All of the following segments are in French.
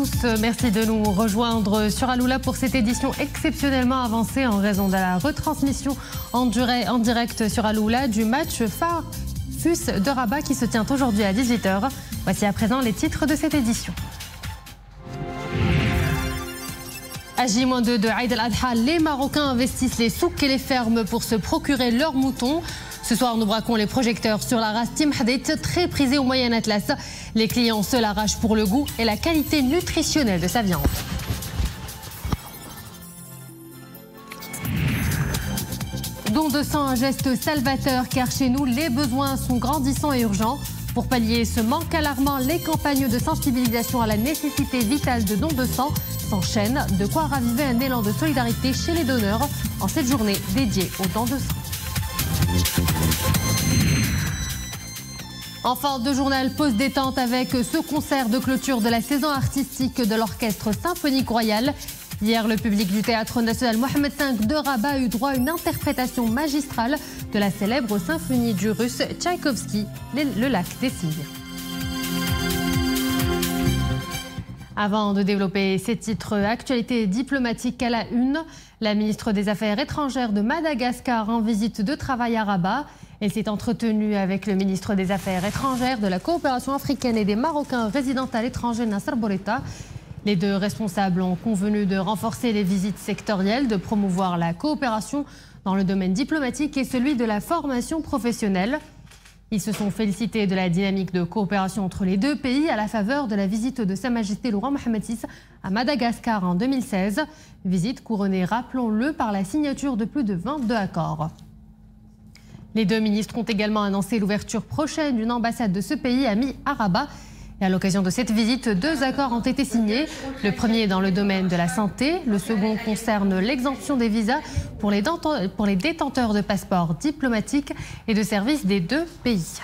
tous, merci de nous rejoindre sur Aloula pour cette édition exceptionnellement avancée en raison de la retransmission en direct sur Aloula du match phare FUS de Rabat qui se tient aujourd'hui à 18h. Voici à présent les titres de cette édition. À J-2 de Aïd al-Adha, les Marocains investissent les souks et les fermes pour se procurer leurs moutons. Ce soir, nous braquons les projecteurs sur la race Tim Hadit, très prisée au Moyen Atlas. Les clients se l'arrachent pour le goût et la qualité nutritionnelle de sa viande. Don de sang, un geste salvateur, car chez nous, les besoins sont grandissants et urgents. Pour pallier ce manque alarmant, les campagnes de sensibilisation à la nécessité vitale de don de sang s'enchaînent, de quoi raviver un élan de solidarité chez les donneurs en cette journée dédiée au don de sang. En fin de journal, pause détente avec ce concert de clôture de la saison artistique de l'Orchestre Symphonique Royal. Hier, le public du Théâtre National Mohamed V de Rabat a eu droit à une interprétation magistrale de la célèbre symphonie du russe Tchaïkovski, Le Lac des Cygnes. Avant de développer ces titres, actualité diplomatique à la une, la ministre des Affaires étrangères de Madagascar en visite de travail à Rabat. Elle s'est entretenue avec le ministre des Affaires étrangères, de la coopération africaine et des Marocains résidant à l'étranger, Nasser Bourita. Les deux responsables ont convenu de renforcer les visites sectorielles, de promouvoir la coopération dans le domaine diplomatique et celui de la formation professionnelle. Ils se sont félicités de la dynamique de coopération entre les deux pays à la faveur de la visite de Sa Majesté le roi Mohamed VI à Madagascar en 2016. Visite couronnée, rappelons-le, par la signature de plus de 22 accords. Les deux ministres ont également annoncé l'ouverture prochaine d'une ambassade de ce pays ami à Rabat. Et à l'occasion de cette visite, deux accords ont été signés. Le premier dans le domaine de la santé, le second concerne l'exemption des visas pour les détenteurs de passeports diplomatiques et de services des deux pays.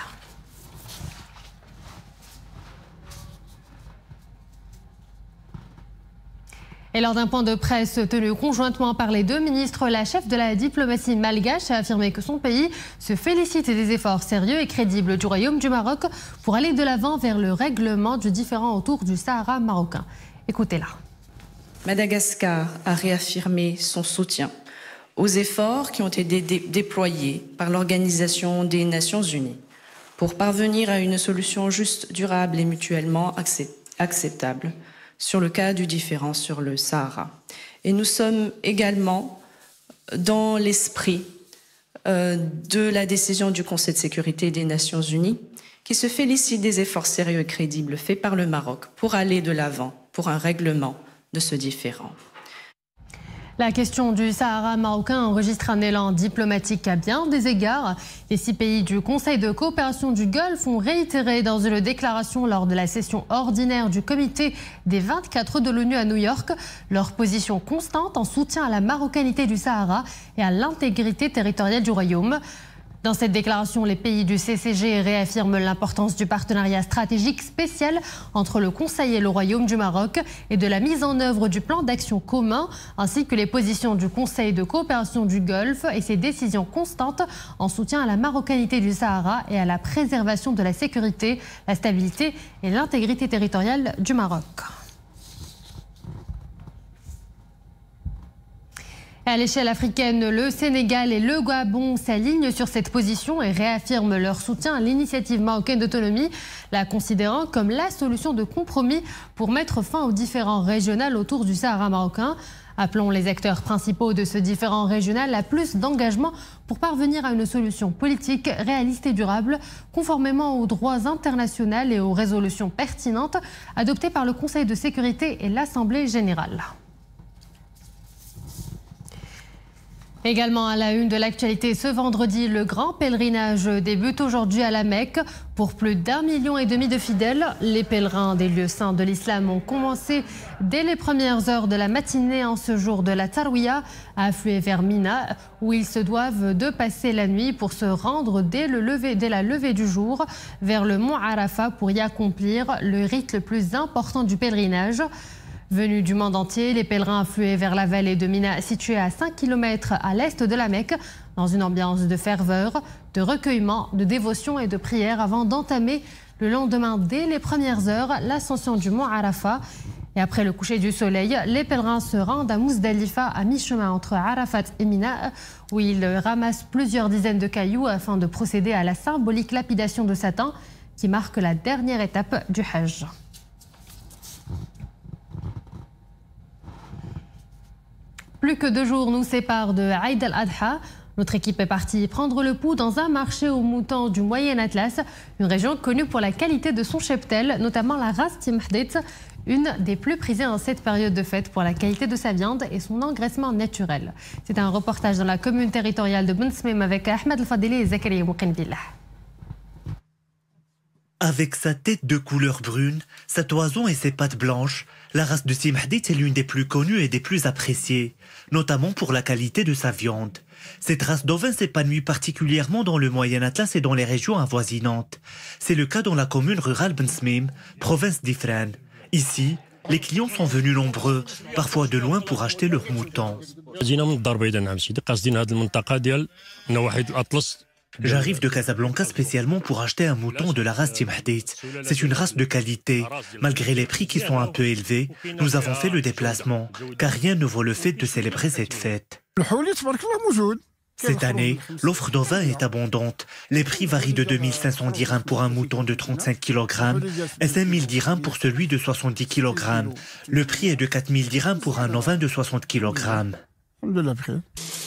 Et lors d'un point de presse tenu conjointement par les deux ministres, la chef de la diplomatie malgache a affirmé que son pays se félicite des efforts sérieux et crédibles du Royaume du Maroc pour aller de l'avant vers le règlement du différend autour du Sahara marocain. Écoutez-la. Madagascar a réaffirmé son soutien aux efforts qui ont été déployés par l'Organisation des Nations Unies pour parvenir à une solution juste, durable et mutuellement acceptable sur le cas du différend sur le Sahara. Et nous sommes également dans l'esprit de la décision du Conseil de sécurité des Nations Unies qui se félicite des efforts sérieux et crédibles faits par le Maroc pour aller de l'avant pour un règlement de ce différend. La question du Sahara marocain enregistre un élan diplomatique à bien des égards. Les 6 pays du Conseil de coopération du Golfe ont réitéré dans une déclaration lors de la session ordinaire du comité des 24 de l'ONU à New York leur position constante en soutien à la marocanité du Sahara et à l'intégrité territoriale du Royaume. Dans cette déclaration, les pays du CCG réaffirment l'importance du partenariat stratégique spécial entre le Conseil et le Royaume du Maroc et de la mise en œuvre du plan d'action commun, ainsi que les positions du Conseil de coopération du Golfe et ses décisions constantes en soutien à la marocanité du Sahara et à la préservation de la sécurité, la stabilité et l'intégrité territoriale du Maroc. À l'échelle africaine, le Sénégal et le Gabon s'alignent sur cette position et réaffirment leur soutien à l'initiative marocaine d'autonomie, la considérant comme la solution de compromis pour mettre fin aux différends régionaux autour du Sahara marocain. Appelons les acteurs principaux de ce différend régional à plus d'engagement pour parvenir à une solution politique réaliste et durable, conformément aux droits internationaux et aux résolutions pertinentes adoptées par le Conseil de sécurité et l'Assemblée générale. Également à la une de l'actualité ce vendredi, le grand pèlerinage débute aujourd'hui à la Mecque. Pour plus d'1,5 million de fidèles, les pèlerins des lieux saints de l'islam ont commencé dès les premières heures de la matinée en ce jour de la Tarwiya à affluer vers Mina, où ils se doivent de passer la nuit pour se rendre dès la levée du jour vers le mont Arafat pour y accomplir le rite le plus important du pèlerinage. Venus du monde entier, les pèlerins affluaient vers la vallée de Mina, située à 5 km à l'est de la Mecque, dans une ambiance de ferveur, de recueillement, de dévotion et de prière avant d'entamer le lendemain, dès les premières heures, l'ascension du mont Arafat. Et après le coucher du soleil, les pèlerins se rendent à Mousdalifa, à mi-chemin entre Arafat et Mina, où ils ramassent plusieurs dizaines de cailloux afin de procéder à la symbolique lapidation de Satan, qui marque la dernière étape du Hajj. Plus que 2 jours nous séparent de Aïd al-Adha. Notre équipe est partie prendre le pouls dans un marché aux moutons du Moyen Atlas, une région connue pour la qualité de son cheptel, notamment la race Timhdit, une des plus prisées en cette période de fête pour la qualité de sa viande et son engraissement naturel. C'est un reportage dans la commune territoriale de Ben Smem avec Ahmed El-Fadili et Zakaria Mouqinbillah. Avec sa tête de couleur brune, sa toison et ses pattes blanches, la race de Timhdit est l'une des plus connues et des plus appréciées, notamment pour la qualité de sa viande. Cette race d'ovins s'épanouit particulièrement dans le Moyen Atlas et dans les régions avoisinantes. C'est le cas dans la commune rurale Ben Smem, province d'Ifrane. Ici, les clients sont venus nombreux, parfois de loin pour acheter leurs moutons. J'arrive de Casablanca spécialement pour acheter un mouton de la race Timhdit. C'est une race de qualité. Malgré les prix qui sont un peu élevés, nous avons fait le déplacement, car rien ne vaut le fait de célébrer cette fête. Cette année, l'offre d'ovins est abondante. Les prix varient de 2500 dirhams pour un mouton de 35 kg et 5000 dirhams pour celui de 70 kg. Le prix est de 4000 dirhams pour un ovin de 60 kg.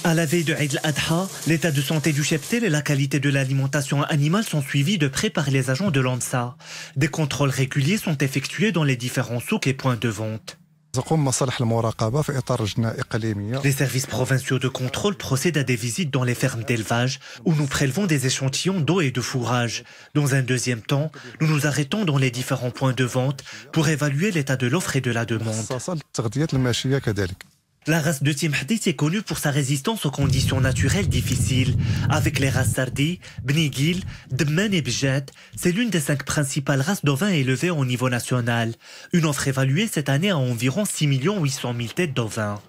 À la veille de Eid al-Adha, l'état de santé du cheptel et la qualité de l'alimentation animale sont suivis de près par les agents de l'ANSA. Des contrôles réguliers sont effectués dans les différents souks et points de vente. Les services provinciaux de contrôle procèdent à des visites dans les fermes d'élevage où nous prélevons des échantillons d'eau et de fourrage. Dans un deuxième temps, nous nous arrêtons dans les différents points de vente pour évaluer l'état de l'offre et de la demande. La race de Timhdit est connue pour sa résistance aux conditions naturelles difficiles. Avec les races Sardi, Bnigil, Dmen et Bjad, c'est l'une des 5 principales races d'ovins élevées au niveau national. Une offre évaluée cette année à environ 6 800 000 têtes d'ovins.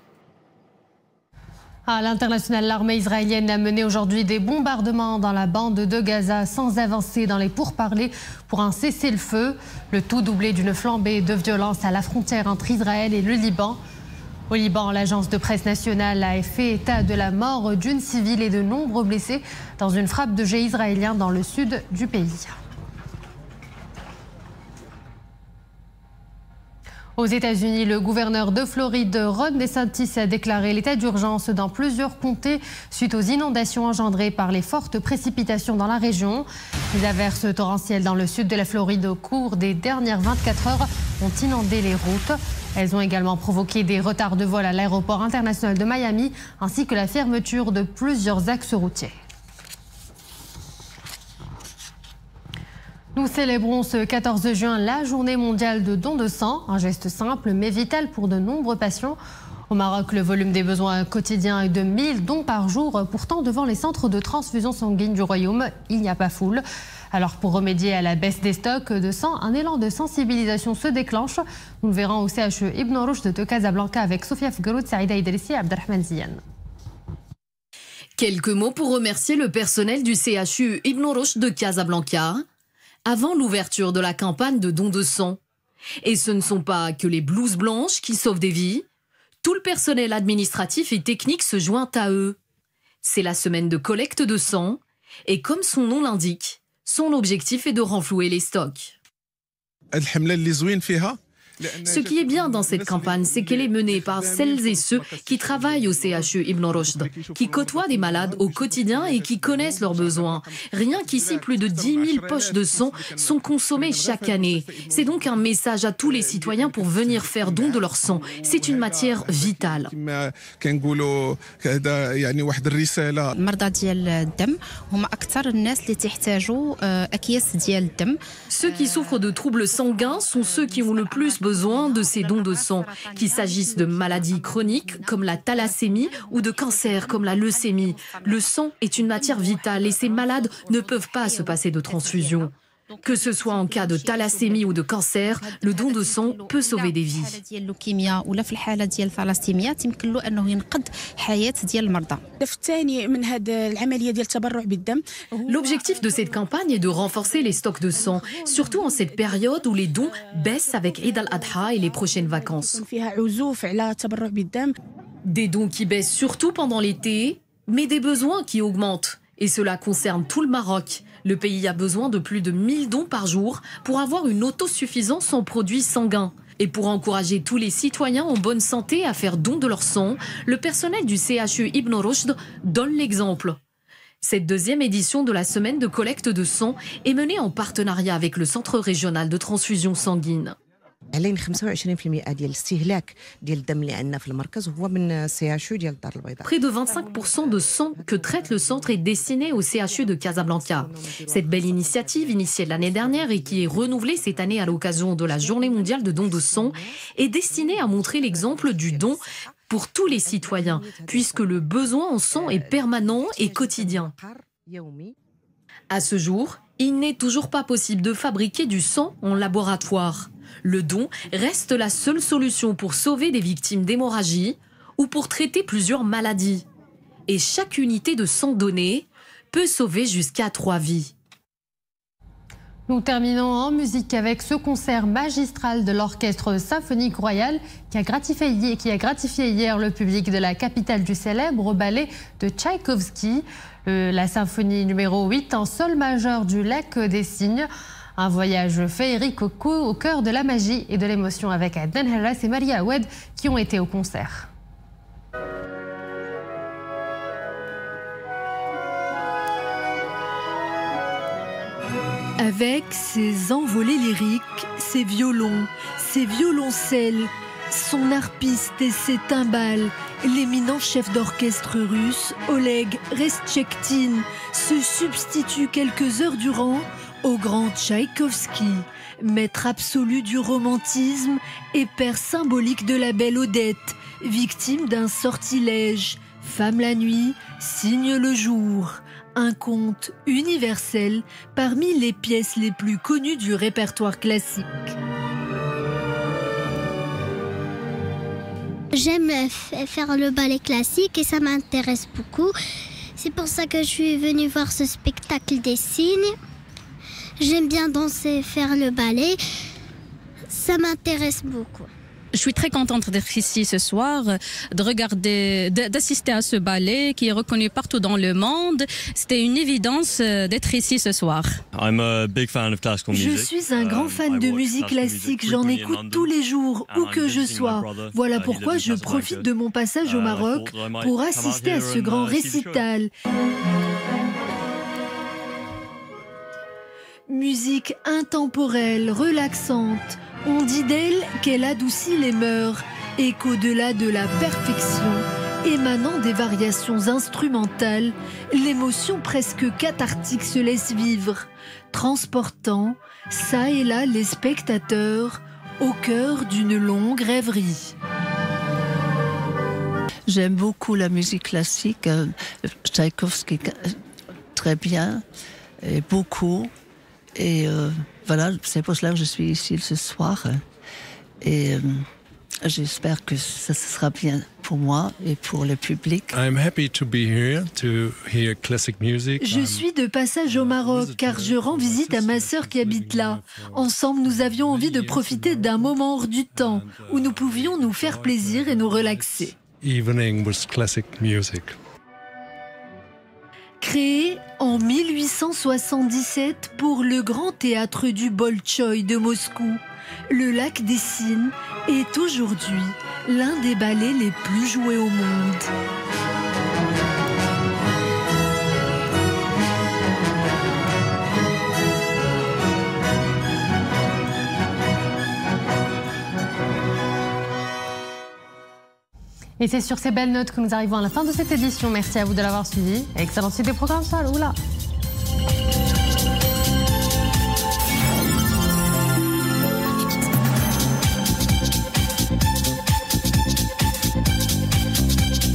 À l'international, l'armée israélienne a mené aujourd'hui des bombardements dans la bande de Gaza sans avancer dans les pourparlers pour un cessez-le-feu. Le tout doublé d'une flambée de violence à la frontière entre Israël et le Liban. Au Liban, l'agence de presse nationale a fait état de la mort d'une civile et de nombreux blessés dans une frappe de jet israélien dans le sud du pays. Aux États-Unis, le gouverneur de Floride, Ron DeSantis, a déclaré l'état d'urgence dans plusieurs comtés suite aux inondations engendrées par les fortes précipitations dans la région. Les averses torrentielles dans le sud de la Floride au cours des dernières 24 heures ont inondé les routes. Elles ont également provoqué des retards de vol à l'aéroport international de Miami ainsi que la fermeture de plusieurs axes routiers. Nous célébrons ce 14 juin la journée mondiale de don de sang, un geste simple mais vital pour de nombreux patients. Au Maroc, le volume des besoins quotidiens est de 1000 dons par jour. Pourtant, devant les centres de transfusion sanguine du Royaume, il n'y a pas foule. Alors pour remédier à la baisse des stocks de sang, un élan de sensibilisation se déclenche. Nous le verrons au CHU Ibn Rushd de Casablanca avec Sofia Fgaroud, Saïda Idrissi et Abdelrahman Zian. Quelques mots pour remercier le personnel du CHU Ibn Rushd de Casablanca avant l'ouverture de la campagne de don de sang. Et ce ne sont pas que les blouses blanches qui sauvent des vies. Tout le personnel administratif et technique se joint à eux. C'est la semaine de collecte de sang et comme son nom l'indique, son objectif est de renflouer les stocks. Ce qui est bien dans cette campagne, c'est qu'elle est menée par celles et ceux qui travaillent au CHU Ibn Rushd, qui côtoient des malades au quotidien et qui connaissent leurs besoins. Rien qu'ici, plus de 10 000 poches de sang sont consommées chaque année. C'est donc un message à tous les citoyens pour venir faire don de leur sang. C'est une matière vitale. Ceux qui souffrent de troubles sanguins sont ceux qui ont le plus besoin de ces dons de sang, qu'il s'agisse de maladies chroniques comme la thalassémie ou de cancers comme la leucémie. Le sang est une matière vitale et ces malades ne peuvent pas se passer de transfusion. Que ce soit en cas de thalassémie ou de cancer, le don de sang peut sauver des vies. L'objectif de cette campagne est de renforcer les stocks de sang, surtout en cette période où les dons baissent avec Eid al-Adha et les prochaines vacances. Des dons qui baissent surtout pendant l'été, mais des besoins qui augmentent. Et cela concerne tout le Maroc. Le pays a besoin de plus de 1000 dons par jour pour avoir une autosuffisance en produits sanguins. Et pour encourager tous les citoyens en bonne santé à faire don de leur sang, le personnel du CHU Ibn Rushd donne l'exemple. Cette deuxième édition de la semaine de collecte de sang est menée en partenariat avec le Centre régional de transfusion sanguine. Près de 25% de sang que traite le centre est destiné au CHU de Casablanca. Cette belle initiative, initiée l'année dernière et qui est renouvelée cette année à l'occasion de la Journée mondiale de don de sang, est destinée à montrer l'exemple du don pour tous les citoyens, puisque le besoin en sang est permanent et quotidien. À ce jour, il n'est toujours pas possible de fabriquer du sang en laboratoire. Le don reste la seule solution pour sauver des victimes d'hémorragie ou pour traiter plusieurs maladies. Et chaque unité de sang donné peut sauver jusqu'à 3 vies. Nous terminons en musique avec ce concert magistral de l'Orchestre Symphonique Royal qui a gratifié hier le public de la capitale du célèbre ballet de Tchaïkovski, la symphonie numéro 8 en sol majeur du Lac des Cygnes. Un voyage féerique au cœur de la magie et de l'émotion avec Adnan Harras et Maria Awed qui ont été au concert. Avec ses envolées lyriques, ses violons, ses violoncelles, son harpiste et ses timbales, l'éminent chef d'orchestre russe Oleg Restchektin se substitue quelques heures durant au grand Tchaïkovski, maître absolu du romantisme et père symbolique de la belle Odette, victime d'un sortilège, femme la nuit, signe le jour. Un conte universel parmi les pièces les plus connues du répertoire classique. J'aime faire le ballet classique et ça m'intéresse beaucoup. C'est pour ça que je suis venue voir ce spectacle des cygnes. J'aime bien danser, faire le ballet. Ça m'intéresse beaucoup. Je suis très contente d'être ici ce soir, de regarder, d'assister à ce ballet qui est reconnu partout dans le monde. C'était une évidence d'être ici ce soir. Je suis un grand fan de musique classique, j'en écoute tous les jours, où que je sois. Voilà pourquoi je profite de mon passage au Maroc pour assister à ce grand récital. Musique intemporelle, relaxante. On dit d'elle qu'elle adoucit les mœurs et qu'au-delà de la perfection, émanant des variations instrumentales, l'émotion presque cathartique se laisse vivre, transportant ça et là les spectateurs au cœur d'une longue rêverie. J'aime beaucoup la musique classique, Tchaïkovski très bien, et beaucoup. Et voilà, c'est pour cela que je suis ici ce soir. Et j'espère que ça sera bien pour moi et pour le public. Je suis de passage au Maroc car je rends visite à ma sœur qui habite là. Ensemble, nous avions envie de profiter d'un moment hors du temps où nous pouvions nous faire plaisir et nous relaxer. Créé en 1877 pour le Grand Théâtre du Bolchoï de Moscou, le Lac des Cygnes est aujourd'hui l'un des ballets les plus joués au monde. Et c'est sur ces belles notes que nous arrivons à la fin de cette édition. Merci à vous de l'avoir suivi. Excellente suite des programmes. Salut là.